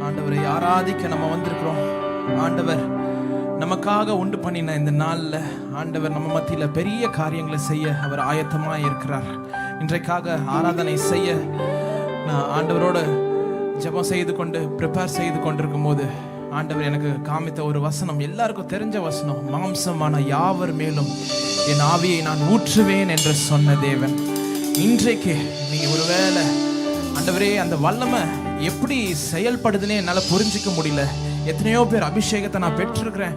ஆண்டவரை ஆராதிக்க நம்ம வந்திருக்கிறோம். ஆண்டவர் நமக்காக உண்டு பண்ணின இந்த நாளில் ஆண்டவர் நம்ம மத்தியில் பெரிய காரியங்களை செய்ய அவர் ஆயத்தமாக இருக்கிறார். இன்றைக்காக ஆராதனை செய்ய நான் ஆண்டவரோட ஜெபம் செய்து கொண்டு ப்ரிப்பேர் செய்து கொண்டிருக்கும் போது ஆண்டவர் எனக்கு காமித்த ஒரு வசனம், எல்லாருக்கும் தெரிஞ்ச வசனம், மாம்சமான யாவர் மேலும் என் ஆவியை நான் ஊற்றுவேன் என்று சொன்ன தேவன். இன்றைக்கு நீங்க ஒருவேளை ஆண்டவரே அந்த வல்லமை எப்படி செயல்படுதுன்னு என்னால் புரிஞ்சிக்க முடியல. எத்தனையோ பேர் அபிஷேகத்தை நான் பெற்றிருக்கிறேன்,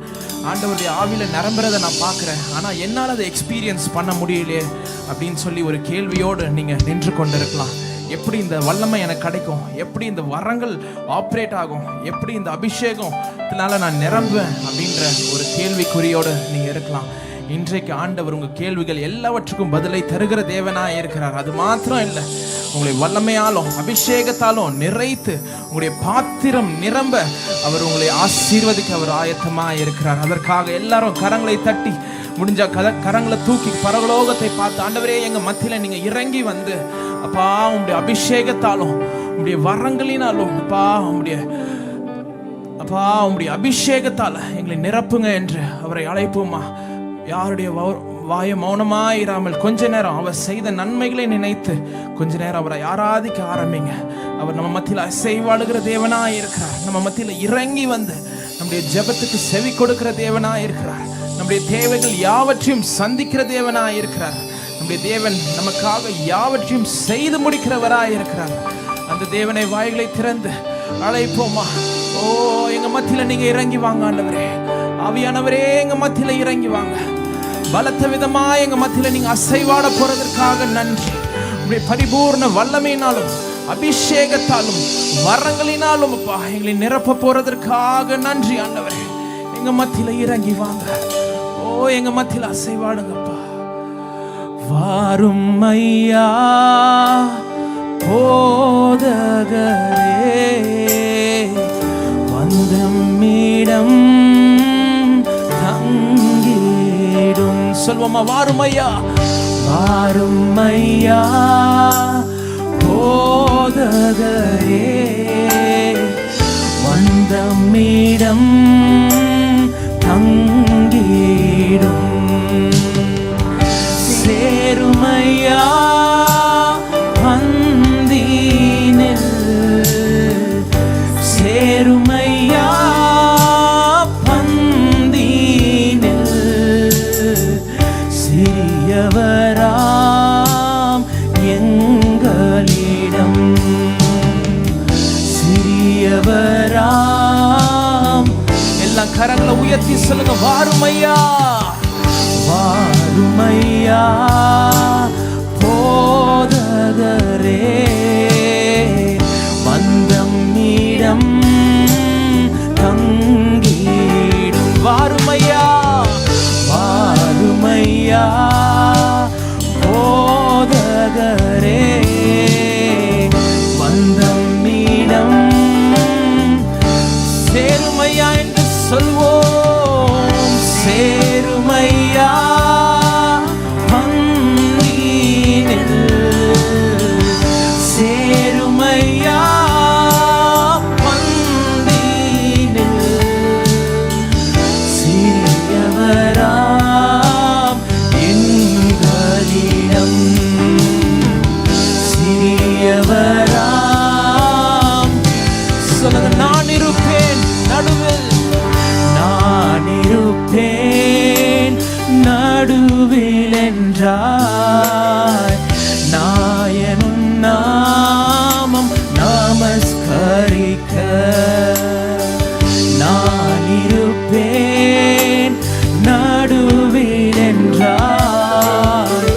ஆண்டவருடைய ஆவியில் நிரம்புறதை நான் பார்க்குறேன், ஆனால் என்னால் அதை எக்ஸ்பீரியன்ஸ் பண்ண முடியலையே அப்படின்னு சொல்லி ஒரு கேள்வியோடு நீங்கள் நின்று கொண்டு இருக்கலாம். எப்படி இந்த வல்லமை எனக்கு கிடைக்கும், எப்படி இந்த வரங்கள் ஆப்ரேட் ஆகும், எப்படி இந்த அபிஷேகத்தினால நான் நிரம்புவேன் அப்படின்ற ஒரு கேள்விக்குறியோடு நீங்கள் இருக்கலாம். இன்றைக்கு ஆண்டவர் உங்கள் கேள்விகள் எல்லாவற்றுக்கும் பதிலை தருகிற தேவனாக இருக்கிறார். அது மாத்திரம் இல்லை, உங்களை வல்லமையாலும் அபிஷேகத்தாலும் நிறைத்து உங்களுடைய பாத்திரம் நிரம்ப அவர் உங்களை ஆசீர்வதிக்க அவர் ஆயத்தமாக இருக்கிறார். அதற்காக எல்லாரும் கரங்களை தட்டி முடிஞ்ச கரங்களை தூக்கி பரலோகத்தை பார்த்து, ஆண்டவரே எங்க மத்தியில நீங்க இறங்கி வந்து அப்பா உங்களுடைய அபிஷேகத்தாலும் உங்களுடைய வரங்களினாலும் உங்களுடைய அபிஷேகத்தால எங்களை நிரப்புங்க என்று அவரை அழைப்போமா. யாருடைய வாய மௌனமாயிராமல் கொஞ்ச நேரம் அவர் செய்த நன்மைகளை நினைத்து கொஞ்ச நேரம் அவரை ஆராதிக்க ஆரம்பிங்க. அவர் நம்ம மத்தியில் அசைவாடுகிற தேவனாய் இருக்கிறார். நம்ம மத்தியில் இறங்கி வந்து நம்முடைய ஜெபத்துக்கு செவி கொடுக்கிற தேவனாய் இருக்கிறார். நம்முடைய தேவைகள் யாவற்றையும் சந்திக்கிற தேவனாய் இருக்கிறார். நம்முடைய தேவன் நமக்காக யாவற்றையும் செய்து முடிக்கிறவராய் இருக்கிறார். அந்த தேவனை வாய்களை திறந்து அழைப்போமா. ஓ எங்க மத்தியில நீங்க இறங்கி வாங்க ஆண்டவரே, ஆவியானவரே எங்க மத்தியில இறங்கி வாங்க. பலத்த விதமா எங்க மத்தியில நீங்க அசைவாட போறதற்காக நன்றி. உங்களுடைய பரிபூர்ண வல்லமையினாலும் அபிஷேகத்தாலும் வரங்களினாலும் அப்பா எங்களை நிரப்ப போறதற்காக நன்றி ஆண்டவரே. எங்க மத்தியில இறங்கி வாங்க. ஓ எங்க மத்தியில அசைவாடுங்கப்பா. வாரும் ஐயா போதகரே, வந்தம்மிடம் தங்கிடும். சொல்வோமா, வாரும் ஐயா, வாரும் ஐயா போதகரே, வந்தம்மிடம் தங்கிடும். சேருமையா பந்தீனில், சேருமையா பந்தீனில், சிறியவராம் எங்களிடம், சிறியவராம். எல்லாம் கரங்களை உயர்த்தி சொல்லுங்க, வாருமையா வாருமையா போதகரே, வந்தம்மிடம் தங்கிடும். வாருமையா வாருமையா போதகரே, வந்தம்மிடம் சேருமையா என்று சொல்வோம். சேருமையா பந்தீனில், சேருமையா பந்தீனில், சிறியவராம் எங்களிடம், சிறியவராம். சொல்லுங்க, நான் இருப்பேன் நடுவில், நான் இருப்பேன் நடுவில் என்றாய். நாயனும் நாமம் நமஸ்கரிக்க நான் இருப்பேன் நடுவில் என்றாய்.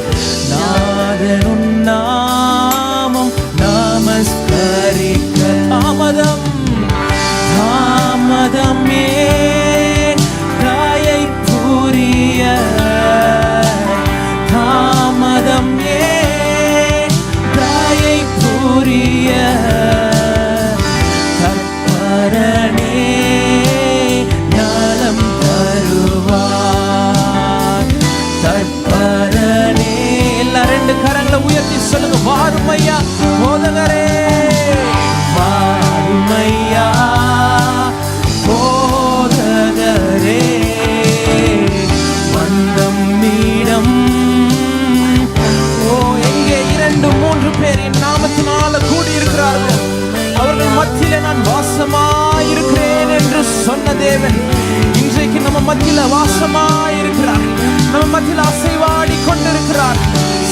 நாதனும் நாமம் நமஸ்கரிக்க தாமதம் தாமதம் ஏன் காயை புரிய, தாமதம் ஏன் மத்தியில நான் வாசமாயிருக்கிறேன் என்று சொன்ன தேவன் இன்றைக்கு நம்ம மத்தியில வாசமாயிருக்கிறார். நம்ம மத்தியில அசைவாடி கொண்டிருக்கிறார்.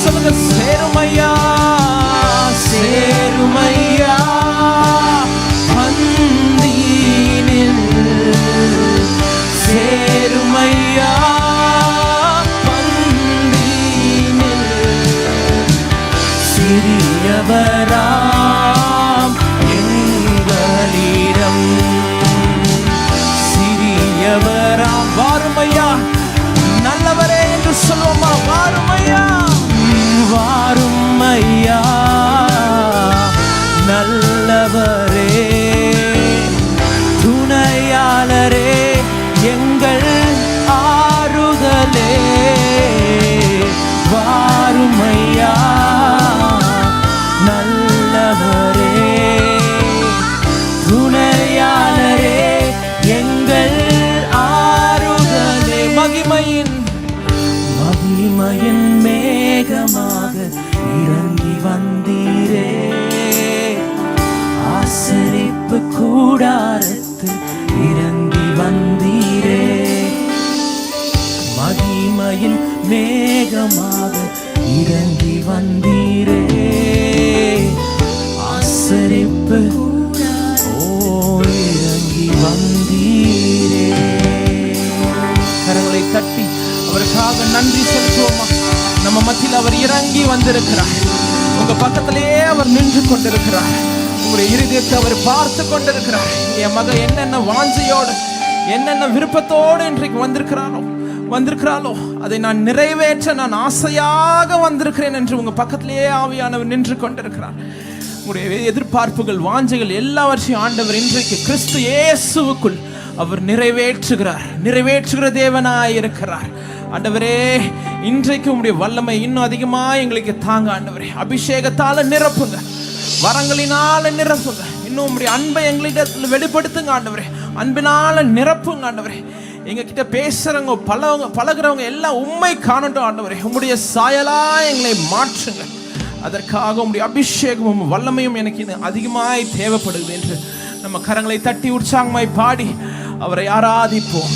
சொல்லுங்க, சேருமையா சேருமையா பந்தீனில் சேருமையா பந்தீனில் சிறியவராம் எங்களிடம் சிறியவராம். வாருமையா நல்லவரே என்று சொல்லுவோமா? வாருமையா வாருமையா நல்லவரே துணையாளரே எங்கள் ஆறுதலே. வாருமையா நல்லவரே துணையாளரே எங்கள் ஆறுதலே. மகிமையின் மேகமாக இறங்கி வந்தீரே, ஆசரிப்பு கூடாரத்தில் இறங்கி வந்தீரே. மகிமையின் மேகமாக இறங்கி வந்தீரே, ஆசரிப்பு இறங்கி வந்தீரே. கரங்களை தட்டி அவருக்காக நன்றி செலுத்துவோமா? நம்ம மத்தியில் அவர் இறங்கி வந்திருக்கிறார். உங்க பக்கத்திலேயே அவர் நின்று கொண்டிருக்கிறார். உங்களுடைய இருதயத்தை அவர் பார்த்து கொண்டிருக்கிறார். என் மகன் என்னென்ன வாஞ்சையோடு என்னென்ன விருப்பத்தோடு இன்றைக்கு வந்திருக்கிறாளோ அதை நான் நிறைவேற்ற நான் ஆசையாக வந்திருக்கிறேன் என்று உங்க பக்கத்திலேயே ஆவியானவர் நின்று கொண்டிருக்கிறார். உங்களுடைய எதிர்பார்ப்புகள் வாஞ்சைகள் எல்லாவற்றையும் ஆண்டவர் இன்றைக்கு கிறிஸ்து இயேசுவுக்குள் அவர் நிறைவேற்றுகிற தேவனாய் இருக்கிறார். ஆண்டவரே, இன்றைக்கு உம்முடைய வல்லமை இன்னும் அதிகமா எங்களுக்கு தாங்க ஆண்டவரே. அபிஷேகத்தால நிரப்புங்க, வரங்களினால நிரப்புங்க, இன்னும் உம்முடைய அன்பை எங்களிடத்தில் வெளிப்படுத்துங்க ஆண்டவரே. அன்பினால நிரப்புங்க ஆண்டவரே. எங்க கிட்ட பேசுறவங்க பழகிறவங்க எல்லாம் உண்மை காணட்டும் ஆண்டவரே. உம்முடைய சாயலா எங்களை மாற்றுங்க. அதற்காக உம்முடைய அபிஷேகமும் வல்லமையும் எனக்கு இது அதிகமாய் தேவைப்படுது என்று நம்ம கரங்களை தட்டி உற்சாகமாய் பாடி அவரை ஆராதிப்போம்.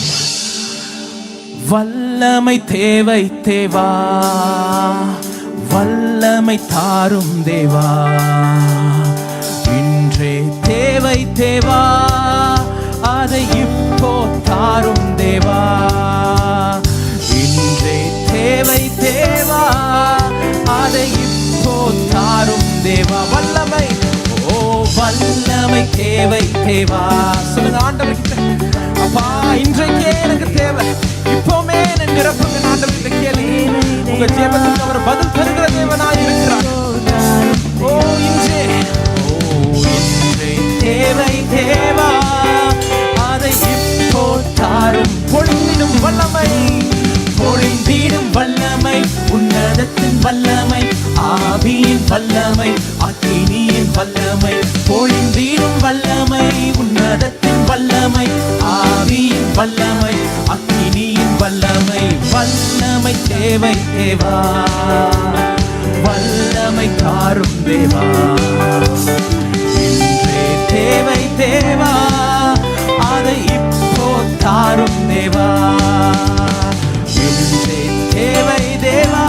வல்லமை தேவை தேவா, வல்லமை தாரும் தேவா, இன்றே தேவை தேவா, அதை இப்போ தாரும் தேவா. இன்றே தேவை தேவா, அதை இப்போ தாரும் தேவா. வல்லமை வல்லமை தேவை தேவா. சொல்லுங்க ஆண்டவர்கிட்ட, அப்பா இன்றைக்கே எனக்கு தேவை, இப்போமே நான் நிரப்புங்க ஆண்டவர்கிட்ட கேளு. உங்க ஜெபத்துக்கு அவர் பதில் தருகிற தேவனாய் இருக்கிறார். இன்றே தேவை தேவா, அதை இப்போ தாரும். பொழிந்திடும் வல்லமை, பொழிந்திடும் வல்லமை, உன்னதத்தின் வல்லமை, ஆவியின் வல்லமை, அக்கினியின் வல்லமை. பொழிந்திடும் வல்லமை, உன்னதத்தின் வல்லமை, ஆவியின் வல்லமை, அக்கினியின் வல்லமை. வல்லமை தேவை தேவா, வல்லமை தாரும் தேவா. இன்றே தேவை தேவா, அதை இப்போ தாரும் தேவா. இன்றே தேவை தேவா,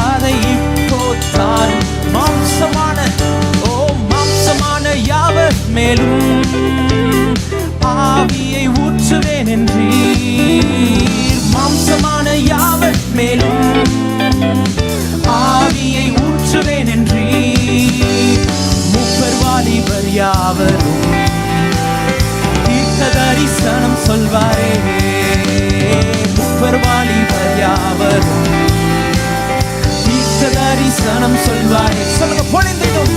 அதை இப்போ தாரும். மாம்சமான யாவர் மேலும் ஆவியை ஊற்றுவேன் என்றீர். மாம்சமான யாவர் மேலும் ஆவியை ஊற்றுவேன் என்றீர். மூப்பர் வாலிபர் யாவரும் தீர்க்க தரிசனம் சொல்வாரே. மூப்பர் வாலிபர் யாவரும் தீர்க்க தரிசனம் சொல்வாரே. சொல்லுங்க, பொழிந்திடும்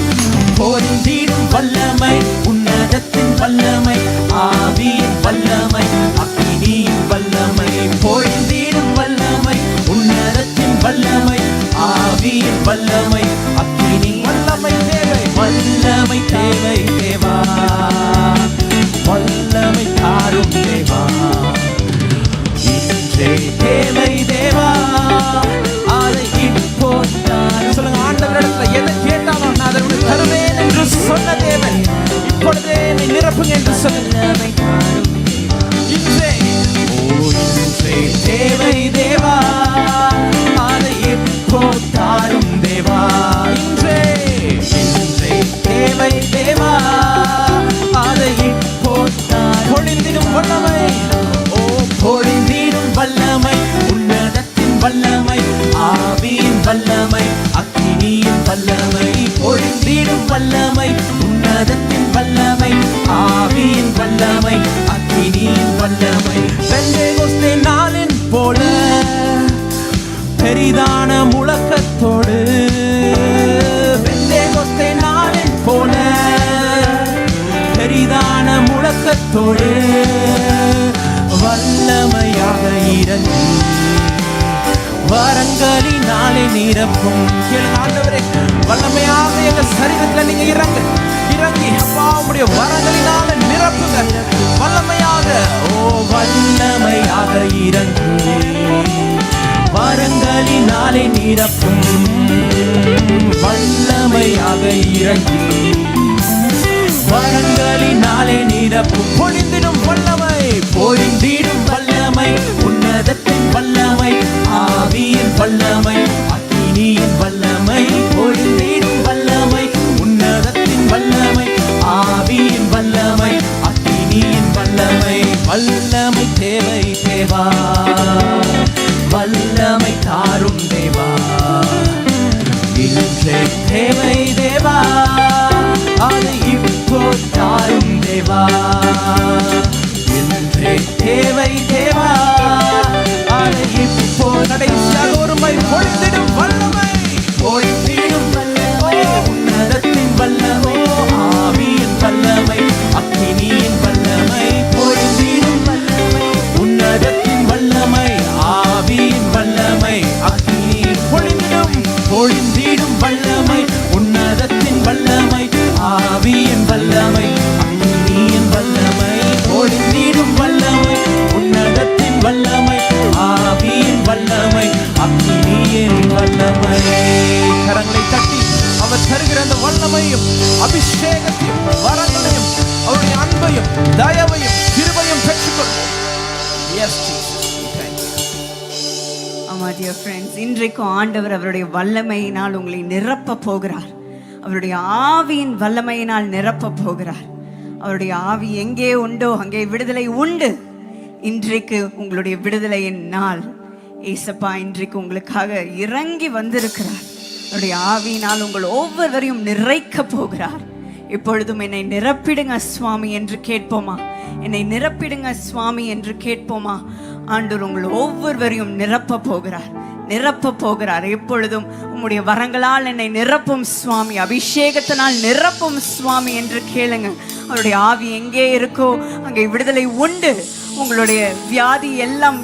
பொழிந்திடும் வல்லமை, உன்னதத்தின் வல்லமை, ஆவியின் வல்லமை, அக்கினியின் வல்லமை. பொழிந்திடும் வல்லமை, உன்னதத்தின் வல்லமை, ஆவியின் வல்லமை, அக்கினி வல்லமை தேவை. வல்லமை தேவை தேவா, வல்லமை தாரும் தேவா. இன்றே தேவை தேவா, அதை இப்போ தாரும். சொல்லுங்க, ஆண்டவரிடத்துல எதை கேட்டாலும் நான் அதை தருவேன் என்று சொன்ன தேவன் வல்லமை நிரப்புங்க என்று சொல்லுங்க. இன்றே தேவை தேவா, அதை எப்போ தாரும் தேவா. இன்றே தேவை தேவா, அதை இப்போ பொழிந்திடும் வல்லமை. ஓ பொழிந்திடும் வல்லமை, உன்னதத்தின் வல்லமை, ஆவியின் வல்லமை, அக்கினியின் வல்லமை. பொழிந்திடும் வல்லமை, உன்னதத்தின் வல்லமை, ஆவியின் வல்லமை, அக்கினியின் வல்லமை. பெந்தேகோஸ்தே நாளின் போல பெரிதான முழக்கத்தோடு, பெந்தேகோஸ்தே நாளின் போல பெரிதான முழக்கத்தோடு வல்லமையாக இறங்கி வரங்களினாலே நிரப்பும். ஆண்டவரே, வல்லமையாக எங்க சரீரத்தில் நீங்க இறங்கி அப்பா உடைய வரங்களினால நிரப்புங்க. வல்லமையாக, ஓ வல்லமையாக இறங்கி வரங்களினாலே நிரப்பும். வல்லமையாக இறங்கி வரங்களினாலே நிரப்பும். பொழிந்திடும் வல்லமை, பொழிந்திடும் வல்லமை, உன்னதத்தின் வல்லமை, ஆவியின் வல்லமை, அக்கினியின் வல்லமை. பொழிந்திடும் வல்லமை, உன்னதத்தின் வல்லமை, ஆவியின் வல்லமை, அக்கினியின் வல்லமை. வல்லமை தேவை தேவா, வல்லமை தாரும் தேவா. இன்றே தேவை தேவா, அதை இப்போ தாரும் தேவா. இன்றே தேவை தேவா, அதை இப்போ கடைசியாக ஒருமை பொழிந்திடும் வல்லமை, பொழிந்திடும் வல்லமை, உன்னதத்தின் வல்லமை, ஆவியின் வல்லமை, அக்கினியின் வல்லமை. பொழிந்திடும் வல்லமை, உன்னதத்தின் வல்லமை, ஆவியின் வல்லமை, அக்கினியின் பொழிந்திடும் வல்லமை, உன்னதத்தின் வல்லமை, ஆவியின் வல்லமை, அக்கினியின் வல்லமை. பொழிந்திடும் வல்லமை, உன்னதத்தின் வல்லமை, ஆவியின் வல்லமை, அக்கினியின் வல்லமை. கரங்களை தட்டி அவர் தருகிற அந்த வல்லமையும் அபிஷேகத்தையும் வரங்களையும் அவருடைய அன்பையும் தயவையும் கிருபையும் பெற்றுக்கொள்வோம். S Jesus. ஆமா டியர் ஃப்ரெண்ட்ஸ், இன்றைக்கும் ஆண்டவர் அவருடைய வல்லமையினால் உங்களை நிரப்ப போகிறார். அவருடைய ஆவியின் வல்லமையினால் நிரப்ப போகிறார். அவருடைய ஆவி எங்கே உண்டோ அங்கே விடுதலை உண்டு. இன்றைக்கு உங்களுடைய விடுதலையின் நாள். ஏசப்பா இன்றைக்கு உங்களுக்காக இறங்கி வந்திருக்கிறார். அவருடைய ஆவியினால் உங்கள் ஒவ்வொருவரையும் நிறைக்க போகிறார். இப்பொழுதும் என்னை நிரப்பிடுங்க சுவாமி என்று கேட்போமா? என்னை நிரப்பிடுங்க சுவாமி என்று கேட்போமா? ஆண்டவர் உங்கள் ஒவ்வொருவரையும் நிரப்ப போகிறார், நிரப்ப போகிறார். எப்பொழுதும் உம்முடைய வரங்களால் என்னை நிரப்பும் சுவாமி, அபிஷேகத்தினால் நிரப்பும் சுவாமி என்று கேளுங்க. அவருடைய ஆவி எங்கே இருக்கோ அங்கே விடுதலை உண்டு. உங்களுடைய வியாதி எல்லாம்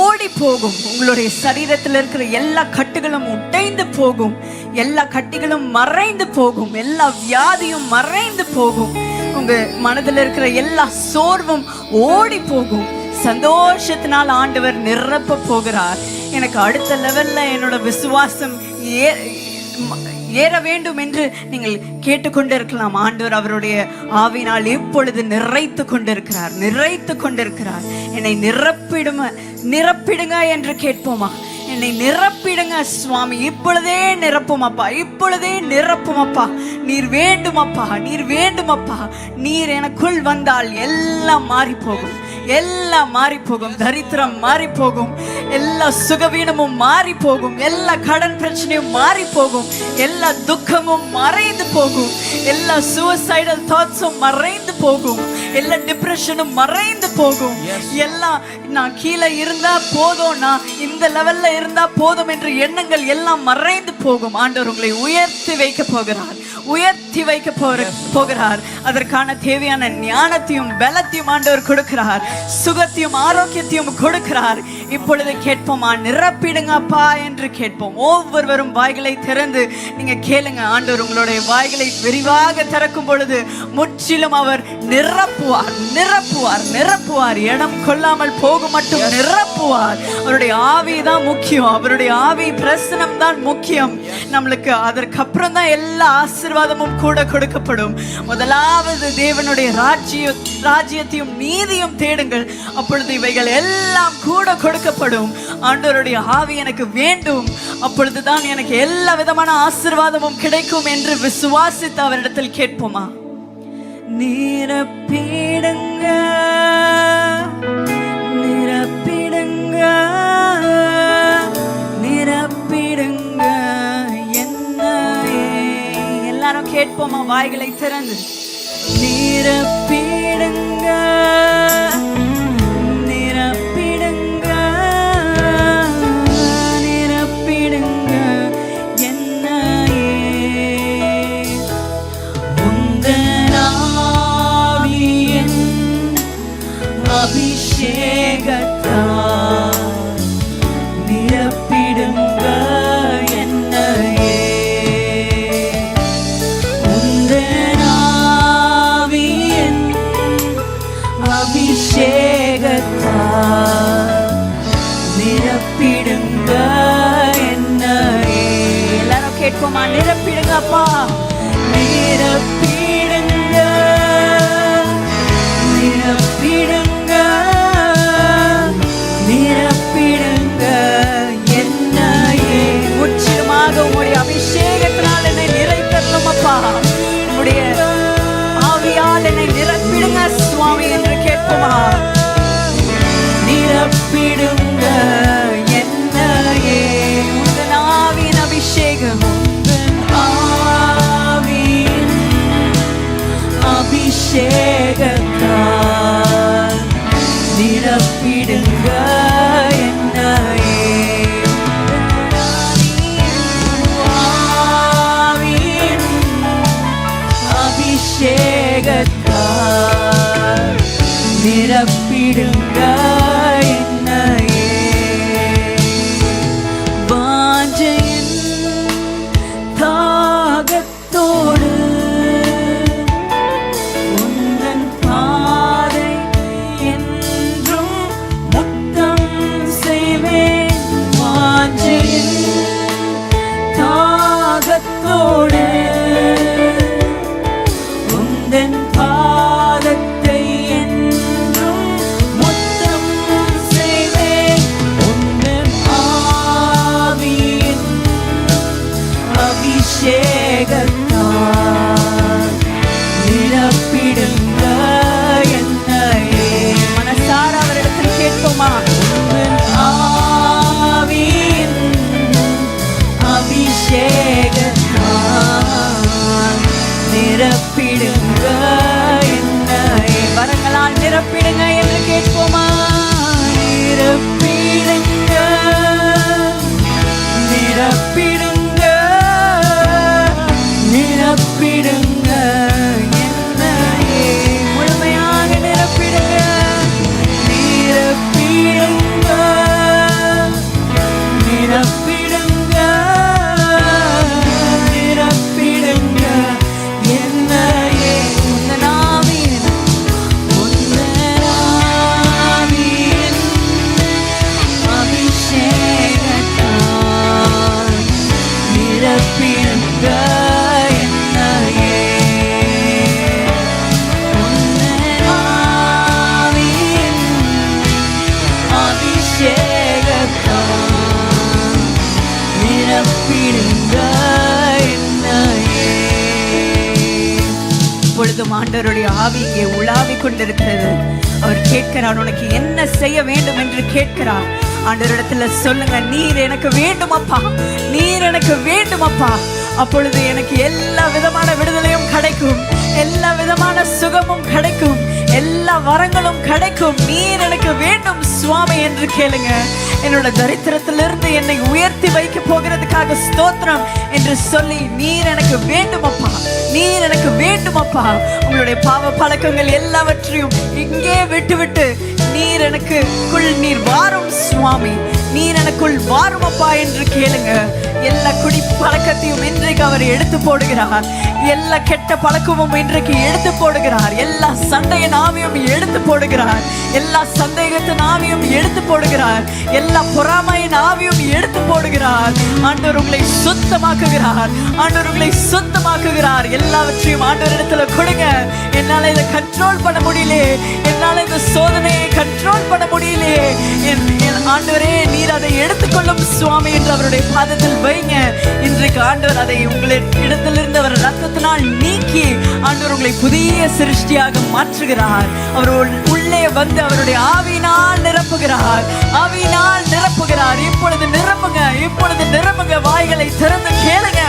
ஓடி போகும். உங்களுடைய சரீரத்தில் இருக்கிற எல்லா கட்டுகளும் உடைந்து போகும். எல்லா கட்டிகளும் மறைந்து போகும். எல்லா வியாதியும் மறைந்து போகும். உங்க மனதில் இருக்கிற எல்லா சோர்வும் ஓடி போகும். சந்தோஷத்தினால் ஆண்டவர் நிரப்ப போகிறார். எனக்கு அடுத்த லெவல்ல என்னோட விசுவாசம் ஏற வேண்டும் என்று நீங்கள் கேட்டுக்கொண்டிருக்கலாம். ஆண்டவர் அவருடைய ஆவினால் இப்பொழுது நிறைத்து கொண்டிருக்கிறார். என்னை நிரப்பிடுங்க என்று கேட்போமா? என்னை நிரப்பிடுங்க சுவாமி, இப்பொழுதே நிரப்பும் அப்பா, இப்பொழுதே நிரப்பும் அப்பா. நீர் வேண்டுமப்பா, நீர் வேண்டுமப்பா. நீர் எனக்குள் வந்தால் எல்லாம் மாறி போகும், எல்லாம் மாறி போகும். தரித்திரம் மாறி போகும், எல்லா சுகவீனமும் மாறி போகும், எல்லா கடன் பிரச்சனையும் மாறி போகும், எல்லா துக்கமும் மறைந்து போகும், எல்லா சூசைடல் தாட்ஸும் மறைந்து போகும், எல்லா டிப்ரெஷனும் மறைந்து போகும். எல்லாம் நான் கீழே இருந்தா போதும், நான் இந்த லெவல்ல இருந்தா போதும் என்ற எண்ணங்கள் எல்லாம் மறைந்து போகும். ஆண்டவர் உங்களை உயர்த்தி வைக்க போகிறார், உயர்த்தி வைக்க போகிறார். அதற்கான தேவையான ஞானத்தையும் பலத்தையும் ஆண்டவர் கொடுக்கிறார், சுகத்தையும் ஆரோக்கியத்தையும் கொடுக்கிறார். இப்பொழுது கேட்போமா, நிரப்பிடுங்க அப்பா என்று கேட்போம். ஒவ்வொருவரும் வாய்களை திறந்து நீங்க கேளுங்க. ஆண்டவர் உங்களுடைய வாய்களை விரிவாக திறக்கும் பொழுது முற்றிலும் அவர் நிரப்புவார், நிரப்புவார், நிரப்புவார். இடம் கொள்ளாமல் போகும் மட்டும் நிரப்புவார். அவருடைய ஆவி தான் முக்கியம், அவருடைய ஆவி பிரசனம் தான் முக்கியம் நம்மளுக்கு. அதற்கப்புறம் தான் எல்லா ஆசீர்வாதமும் கூட கொடுக்கப்படும். முதலாவது தேவனுடைய ராஜ்யத்தையும் நீதியும் தேடுங்கள், அப்பொழுது இவைகள் எல்லாம் கூட கொடுக்கப்படும். ஆண்டவருடைய ஆவி எனக்கு வேண்டும், அப்பொழுதுதான் எனக்கு எல்லா விதமான ஆசீர்வாதமும் கிடைக்கும் என்று விசுவாசித்து அவரிடத்தில் கேட்போமா? நிரப்பிடுங்க, நிரப்பிடுங்க, நிரப்பிடுங்க என்னையே. எல்லாரும் கேட்போமா வாய்களை திறந்து? நிரப்பிடுங்க, நிரப்பிடுங்க, நிரப்பிடுங்க என்னையே. உந்தன் ஆவியின் அபிஷேகத்தால் நிரப்பிடுங்க என்னையே. அபிஷேகத்தால் நிரப்பிடுங்க என்னையே. எல்லாரும் கேட்போமா? நிரப்பிடுங்க அப்பா, நிரப்பிடுங்க, நிரப்பிடுங்க, நிரப்பிடுங்க என்னையே. முற்றிலுமாக உங்களுடைய அபிஷேகத்தினால் என்னை நிறைத்தரலும் அப்பா. உங்களுடைய ஆவியால் என்னை நிரப்பிடுங்க சுவாமி என்று கேட்போமா? நிரப்பிடுங்க என்னையே. உங்கள் ஆவியின் அபிஷேகம், உங்கள் ஆவியின் அபிஷேகத்தால் நிரப்பிடுங்க என்னையே. ஆவியின் அபிஷேகத்தால் நிரப்பிடுங்க என்னையே. வாஞ்சையின் தாகத்தோடு உந்தன் பாதை என்றும் முத்தம் செய்வேன். வாஞ்சையின் தாகத்தோடு உந்தன் பாதத்தை என்றும் முத்தம் செய்வேன். உந்தன் ஆவியின் அபிஷேகத்தால் நிரப்பிடுங்க என்னையே. மனசார அவரிடத்தில் கேட்போமா? உந்தன் ஆவியின் அபிஷேகத்தால் நிரப்பிடுங்க என்னையே. வரங்களால் நிரப்பிடுங்க என்று கேட்போமா? நிரப்பிடுங்க, நிரப்பிடுங்க, நிரப்பிடுங்க என்னையே. முழுமையாக நிரப்பிடுங்க, நிரப்பிடுங்க, நிரப்பிடுங்க, நிரப்பிடுங்க என்னையே. உந்தன் ஆவியின், உந்தன் ஆவியின் அபிஷேகத்தால் நிரப்பிடுங்க என்னையே. உந்தன் ஆவியின் அபிஷேகத்தால் நிரப்பிடுங்க என்னையே. இப்பொழுதும் ஆண்டவருடைய ஆவி இங்கே உலாவிக் கொண்டிருக்கிறது. அவர் கேட்கிறார், உனக்கு என்ன செய்ய வேண்டும் என்று கேட்கிறார். ஆண்டவரிடத்துல சொல்லுங்க, நீர் எனக்கு வேண்டும் அப்பா, நீர் எனக்கு வேண்டும் அப்பா. அப்பொழுது எனக்கு எல்லா விதமான விடுதலையும் கிடைக்கும், எல்லா விதமான சுகமும் கிடைக்கும், எல்லா வரங்களும் கிடைக்கும். நீர் எனக்கு வேண்டும் சுவாமி என்று கேளுங்க. என்னோட தரித்திரத்திலிருந்து என்னை உயர்த்தி வைக்க போகிறதுக்காக ஸ்தோத்திரம் என்று சொல்லி, நீர் எனக்கு வேண்டும் அப்பா, நீர் எனக்கு வேண்டும் அப்பா. உங்களுடைய பாவ பழக்கங்கள் எல்லாவற்றையும் இங்கே விட்டு நீர் எனக்குள் நீர் வாரும் சுவாமி, நீர் எனக்குள் வாரும் அப்பா என்று கேளுங்க. எல்லா குடி பழக்கத்தையும் இன்றைக்கு அவர் எடுத்து போடுகிறார். எல்லா கெட்ட பழக்கமும் இன்றைக்கு எடுத்து போடுகிறார். எல்லா சண்டையின் ஆவியும் எடுத்து போடுகிறார். எல்லா சந்தேகத்தின் ஆவியும் எடுத்து போடுகிறார். எல்லா பொறாமையின் ஆவியும் எடுத்து போடுகிறார். ஆண்டவர் உங்களை சுத்தமாக்குகிறார். ஆண்டவர் உங்களை சுத்தமாக்குகிறார். எல்லாவற்றையும் ஆண்டவர் இடத்துல கொடுங்க. என்னால இதை கண்ட்ரோல் பண்ண முடியல, என்னால இந்த சோதனையை கண்ட்ரோல் பண்ண முடியல, ஆண்டவரே நீர் அதை எடுத்துக்கொள்ளும் சுவாமி என்று அவருடைய பாதத்தில் வைங்க. இன்றைக்கு ஆண்டவர் அதை உங்களின் இடத்திலிருந்து அவர் ரத்தத்தினால் நீக்கி ஆண்டவர் உங்களை புதிய சிருஷ்டியாக மாற்றுகிறார். அவர் உள்ளே வந்து அவருடைய ஆவியினால் நிரப்புகிறார். ஆவியினால் நிரப்புகிறார். இப்பொழுது நிரப்புங்க, இப்பொழுது நிரப்புங்க. வாய்களை திறந்து கேளுங்க.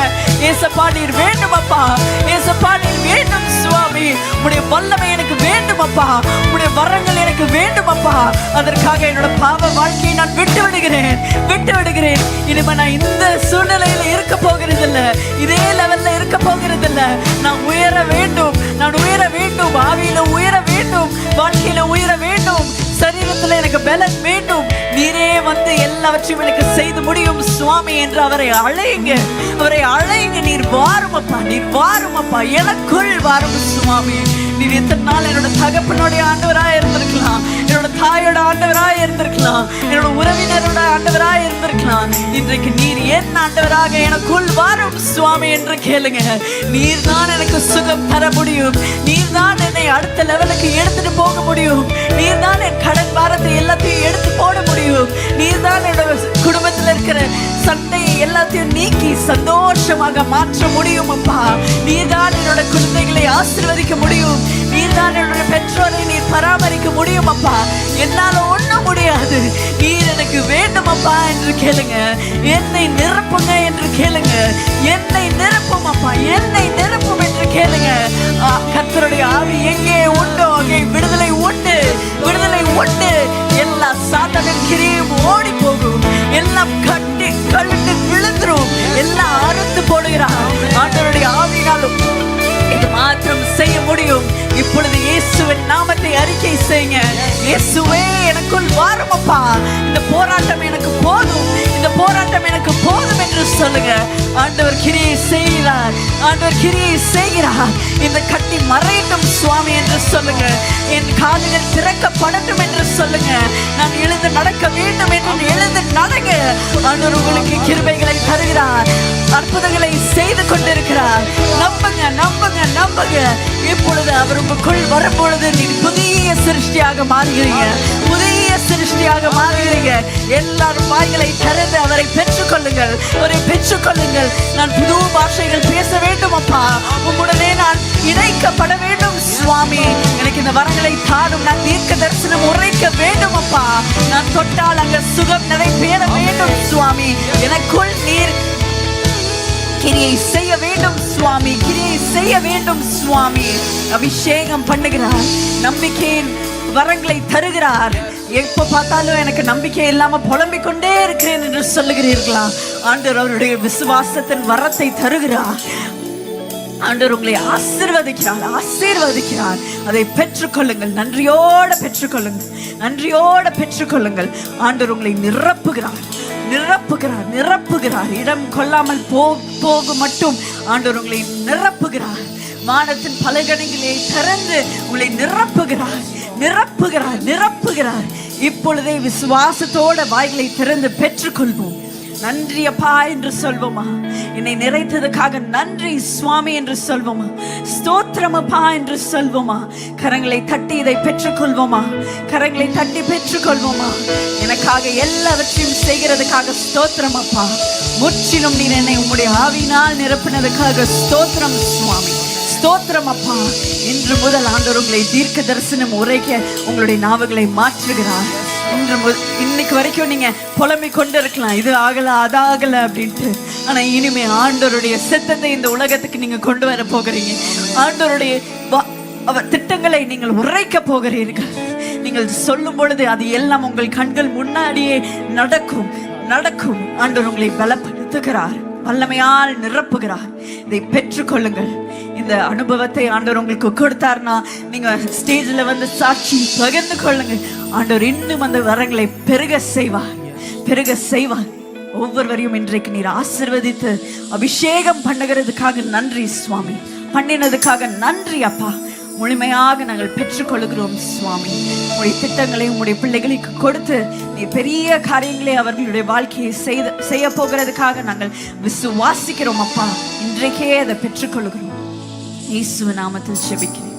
ஏசப்பா நீர் வேண்டும் அப்பா, ஏசப்பா நீர் வேண்டும் சுவாமி. உடைய வல்லமை எனக்கு வேண்டும் அப்பா, உடைய வரங்கள் எனக்கு வேண்டும் அப்பா. அதற்காக என்னோட பாவ வாழ்க்கையை நான் விட்டு விடுகிறேன். இனிமே நான் இந்த சூழ்நிலையில இருக்க போகிறது இல்ல, இதே லெவல்ல இருக்க போகிறது இல்ல. நான் உயர வேண்டும், நான் உயர வேண்டும், ஆவியில உயர வேண்டும், வாழ்க்கையில உயர வேண்டும், சரீரத்துல எனக்கு பலன் வேண்டும். நீரே வந்து எல்லாவற்றையும் எனக்கு செய்து முடியும் சுவாமி என்று அவரை அழைங்க, அவரை அழைங்க. நீர் வாரும் அப்பா, நீர் வாரும் அப்பா, எனக்குள் வாரும் சுவாமி. நீர் எத்தனை நாள் என்னோட தகப்பனுடைய ஆண்டவராக இருந்திருக்கலாம், என்னோட தாயோட ஆண்டவராக இருந்திருக்கலாம், என்னோட உறவினரோட ஆண்டவராக இருந்திருக்கலாம். இன்றைக்கு நீர் என் ஆண்டவராக எனக்குள் வாரும் சுவாமி என்று கேளுங்க. நீர் தான் எனக்கு சுகம் தர முடியும். நீர் தான் என்னை அடுத்த லெவலுக்கு எடுத்துட்டு போக முடியும். நீர் தான் என் கடன் பாரத்தை எல்லாத்தையும் எடுத்து போட முடியும். நீர் தான் என்னோட குடும்பத்தில் இருக்கிற சண்டையை எல்லாத்தையும் நீக்கி சந்தோஷமாக மாற்ற முடியும் அப்பா. நீர் தான் என்னோட குழந்தைகளை ஆசீர்வதிக்க முடியும். நீர் தான் என்னோட பெற்றோரை நீர் பராமரிக்க முடியும் அப்பா. என்னால ஒண்ணும் முடியாது, நீர் எனக்கு வேண்டும் அப்பா என்று கேளுங்க. என்னை நிரப்புங்க என்று கேளுங்க. என்னை நிரப்பும் அப்பா, என்னை நிரப்பும் என்று கேளுங்க. கர்த்தருடைய ஆவி எங்கே உண்டோ அங்கே விடுதலை உண்டு, விடுதலை உண்டு. எல்லா சாத்தானின் கிரியையும் ஓடி போகும், எல்லாம் கட்டி கழுத்து விழுந்துரும், எல்லாம் அறுத்து போடுகிறார். ஆண்டவருடைய ஆவியினாலும் இது மாத்திரம் செய்ய முடியும். இப்பொழுது இயேசுவின் நாமத்தை அறிக்கை செய்யுங்க. இயேசுவே எனக்குள் வாரும் அப்பா, இந்த போராட்டம் எனக்கு போதும், இந்த போராட்டம் எனக்கு போதும் என்று சொல்லுங்க. ஆண்டவர் கிரியை செய்கிறார், ஆண்டவர் கிரியை செய்கிறார். இந்த கட்டி மறையட்டும் சுவாமி என்று சொல்லுங்க. என் காதுகள் திறக்கப்படட்டும் என்று சொல்லுங்க. நான் எழுந்து நடக்க வேண்டும் என்று எழுந்து நடங்க. ஆண்டவர் உங்களுக்கு கிருபைகளை தருகிறார், அற்புதங்களை செய்து கொண்டிருக்கிறார். நம்புங்க, நம்புங்க, நம்புங்க. இப்பொழுது அவர் உங்களுக்குள் வரும்பொழுது நீ புதிய சிருஷ்டியாக மாறுகிறீங்க, புதிய சிருஷ்டியாக மாறுகிறீங்க. எல்லாரும் வாய்களை திறந்து அவரை பெற்றுக்கொள்ளுங்கள், அவரை பெற்றுக்கொள்ளுங்கள். நான் புது பாஷைகள் பேச வேண்டும் அப்பா, உங்களுடனே நான் இணைக்கப்பட வேண்டும் சுவாமி. எனக்கு இந்த வரங்களை தாரும். நான் தீர்க்க தரிசனம் உரைக்க வேண்டும் அப்பா. நான் தொட்டால் அங்க சுகம் நடைபெற வேண்டும் சுவாமி. எனக்குள் நீர் கிரியை செய்ய வேண்டும் சுவாமி, கிரியை செய்ய வேண்டும் சுவாமி. அபிஷேகம் பண்ணுகிறார், நம்பிக்கையின் வரங்களை தருகிறார். எப்ப பார்த்தாலும் எனக்கு நம்பிக்கை இல்லாம புலம்பிக் கொண்டே இருக்கிறேன் என்று சொல்லுகிறீர்களா? ஆண்டவர் அவருடைய விசுவாசத்தின் வரத்தை தருகிறார். ஆண்டவர் உங்களை ஆசீர்வதிக்கிறார், ஆசீர்வதிக்கிறார். அதை பெற்றுக்கொள்ளுங்கள், நன்றியோட பெற்றுக்கொள்ளுங்கள், நன்றியோட பெற்றுக்கொள்ளுங்கள். ஆண்டவர் உங்களை நிரப்புகிறார், நிரப்புகிறார், நிரப்புகிறார். இடம் கொள்ளாமல் போக மட்டும் ஆண்டவர் உங்களை நிரப்புகிறார். வானத்தின் பலகணிகளை திறந்து உங்களை நிரப்புகிறார், நிரப்புகிறார், நிரப்புகிறார். இப்பொழுதே விசுவாசத்தோட வாய்களை திறந்து பெற்றுக்கொள்வோம். நன்றி அப்பா என்று சொல்வோமா? என்னை நிறைத்ததுக்காக நன்றி சுவாமி என்று சொல்வோமா? ஸ்தோத்திரம் அப்பா என்று சொல்வோமா? கரங்களை தட்டி இதை பெற்றுக்கொள்வோமா? கரங்களை தட்டி பெற்றுக்கொள்வோமா? எனக்காக எல்லாவற்றையும் செய்கிறதுக்காக ஸ்தோத்திரம் அப்பா. முற்றிலும் நீர் என்னை உம்முடைய ஆவியினால் நிரப்பினதுக்காக ஸ்தோத்திரம் சுவாமி, ஸ்தோத்திரம் அப்பா. இன்று முதல் ஆண்டவர் உங்களை தீர்க்க தரிசனம் உரைக்க உங்களுடைய நாவுகளை மாற்றுகிறார். இன்னைக்கு வரைக்கும் நீங்க புலம்பிக் கொண்டு இருக்கலாம், இது ஆகல அதாகல அப்படின்ட்டு. ஆனா இனிமே ஆண்டவருடைய சித்தத்தை இந்த உலகத்துக்கு நீங்க கொண்டு வர போகிறீங்க. ஆண்டவருடைய திட்டங்களை நீங்கள் உரைக்க போகிறீர்கள். நீங்க நீங்கள் சொல்லும் பொழுது அது எல்லாம் உங்கள் கண்கள் முன்னாடியே நடக்கும் நடக்கும். ஆண்டவர் உங்களை பலப்படுத்துகிறார், வல்லமையால் நிரப்புகிறார். இதை பெற்றுக்கொள்ளுங்கள். இந்த அனுபவத்தை ஆண்டவர் உங்களுக்கு கொடுத்தார்னா நீங்க ஸ்டேஜ்ல வந்து சாட்சி பகிர்ந்து கொள்ளுங்க. ஆண்டவர் இன்னும் அந்த வரங்களை பெருக செய்வார், பெருக செய்வார். ஒவ்வொருவரையும் இன்றைக்கு நீர் ஆசீர்வதித்து அபிஷேகம் பண்ணுகிறதுக்காக நன்றி சுவாமி, பண்ணினதுக்காக நன்றி அப்பா. முழுமையாக நாங்கள் பெற்றுக்கொள்கிறோம் சுவாமி. உங்களுடைய திட்டங்களை உங்களுடைய பிள்ளைகளுக்கு கொடுத்து நீ பெரிய காரியங்களை அவர்களுடைய வாழ்க்கையை செய்ய போகிறதுக்காக நாங்கள் விசுவாசிக்கிறோம் அப்பா. இன்றைக்கே அதை பெற்றுக்கொள்கிறோம். இயேசு நாமத்தில் ஜெபிக்கிறேன்.